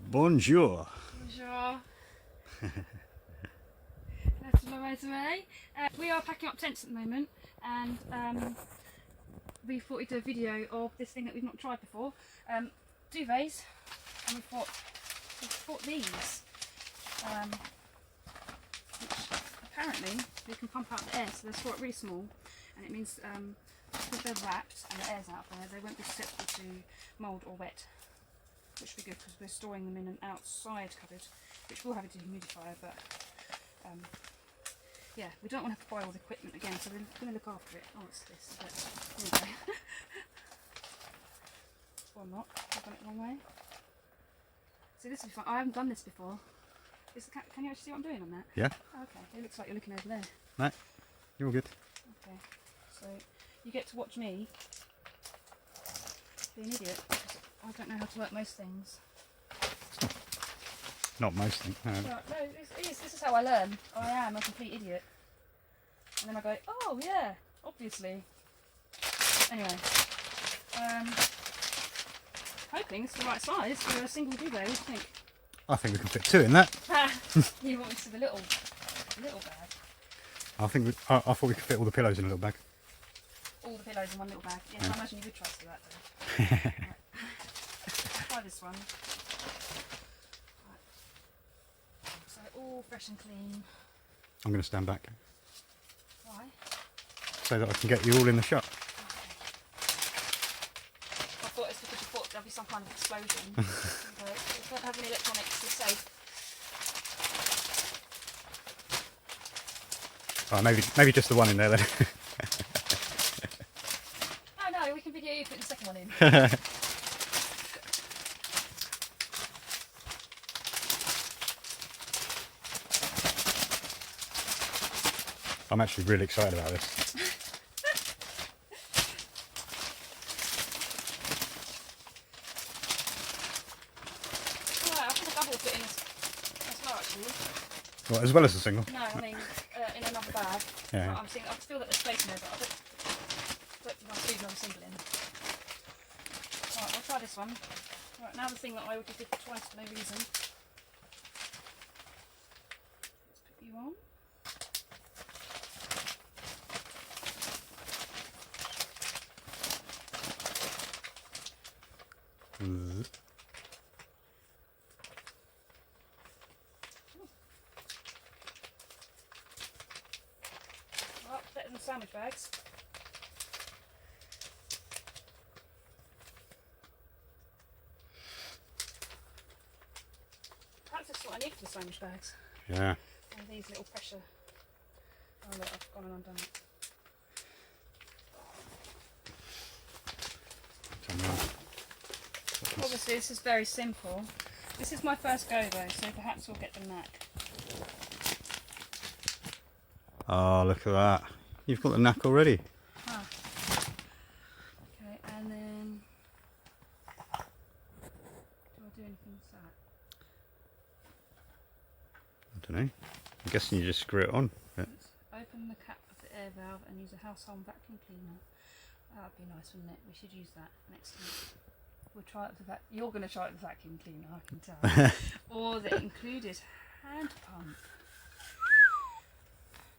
Bonjour. Bonjour. That's my Roseraie. We are packing up tents at the moment, and we thought we'd do a video of this thing that we've not tried before. Duvets, and we thought these, which apparently we can pump out the air, so they're sort really small, and it means because they're wrapped and the air's out there, they won't be susceptible to mould or wet, which will be good because we're storing them in an outside cupboard, which will have a dehumidifier, but yeah, we don't want to have to buy all the equipment again, so we're going to look after it. Oh, it's this, but here we go. Or not, I've done it the wrong way. See, this is fun. I haven't done this before. Can you actually see what I'm doing on that? Yeah. Oh, okay, it looks like you're looking over there. No, you're all good. Okay, so you get to watch me be an idiot, because I don't know how to work most things. Not most things. No. Well, no, this is how I learn. I am a complete idiot. And then I go, oh yeah, obviously. Anyway, hoping it's the right size for a single duvet. What do you think? I think we can fit two in that. You want me to have a little bag? I thought we could fit all the pillows in a little bag. All the pillows in one little bag. Yes, yeah. I imagine you would try to do that though. Right. I'll try this one. Right. So all fresh and clean. I'm going to stand back. Why? So that I can get you all in the shot. I thought it's because you thought there'd be some kind of explosion. But we don't have any electronics, we're safe. Oh, maybe just the one in there then. No, we can video you putting the second one in. I'm actually really excited about this. Alright, I think a double will fit in as well actually. What, as well as the single? No, I mean in another bag. Yeah. But I feel that there's space in there, but I don't think I'll squeeze another single in. Alright, I'll try this one. Right, now the thing that I already did twice for no reason. Let's put you on. Well, better than sandwich bags. Perhaps that's what I need for the sandwich bags. Yeah. And these little pressure. Oh look, I've gone and undone it. Obviously this is very simple. This is my first go though, so perhaps we'll get the knack. Oh, look at that. You've got the knack already. Ah. Okay, and then do I do anything with that? I don't know. I'm guessing you just screw it on. Yeah. Let's open the cap of the air valve and use a household vacuum cleaner. That would be nice, wouldn't it? We should use that next time. We'll try it with the You're going to try it with the vacuum cleaner, I can tell. Or the included hand pump.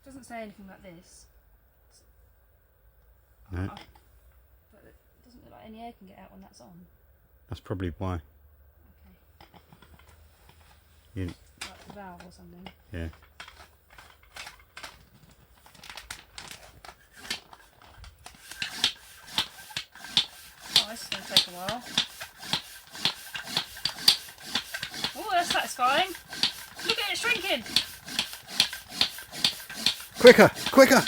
Doesn't say anything like this. No. But it doesn't look like any air can get out when that's on. That's probably why. Okay. You, Like the valve or something. yeah. Oh, this is going to take a while. Oh, that's satisfying. Look at it shrinking. Quicker! Quicker!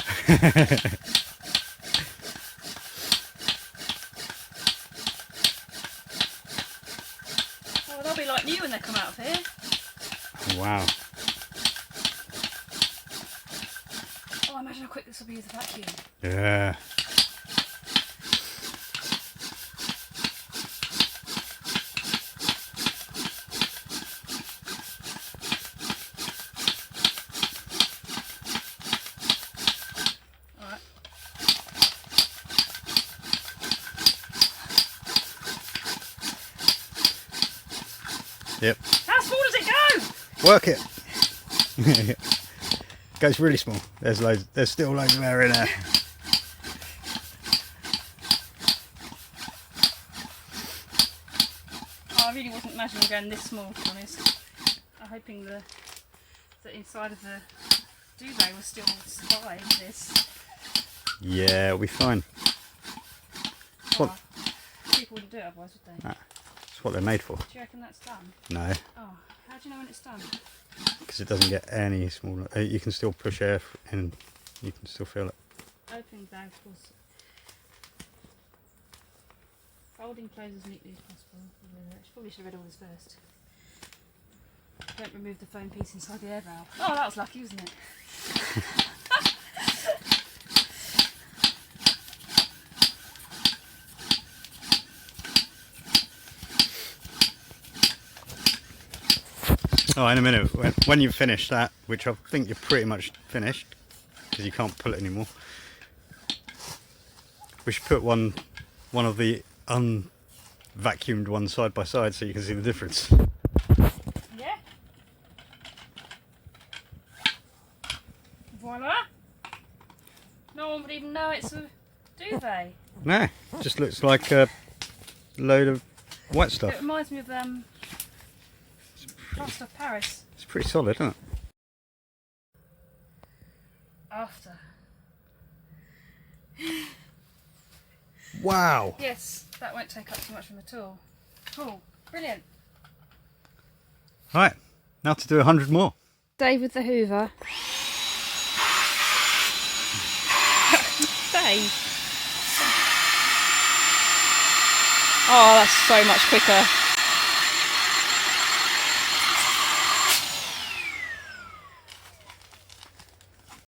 Oh, they'll be like new when they come out of here. Wow. Oh, imagine how quick this will be with the vacuum. Yeah. Yep. Work it. Goes really small. There's loads. There's still loads of air in there. Oh, I really wasn't imagining going this small, to be honest. I'm hoping the inside of the duvet will still survive this. Yeah, it'll be fine. Oh, people wouldn't do it otherwise, would they? Nah, that's what they're made for. Do you reckon that's done? No, Oh, how do you know when it's done? because it doesn't get any smaller. You can still push air in. You can still feel it. Opening bag, of course. Folding clothes as neatly as possible. Probably should have read all this first. Don't remove the foam piece inside the air valve. Oh, that was lucky, wasn't it? Oh, in a minute, when you've finished that, which I think you're pretty much finished, because you can't pull it anymore, we should put one of the unvacuumed ones side by side so you can see the difference. Yeah. Voila. No one would even know it's a duvet. No, it just looks like a load of wet It stuff. reminds me of plaster of Paris. It's pretty solid, isn't it? After. Wow! Yes, that won't take up too much room at all. Cool. Brilliant. Right, now to do 100 more. Dave with the Hoover. Dave. Oh, that's so much quicker.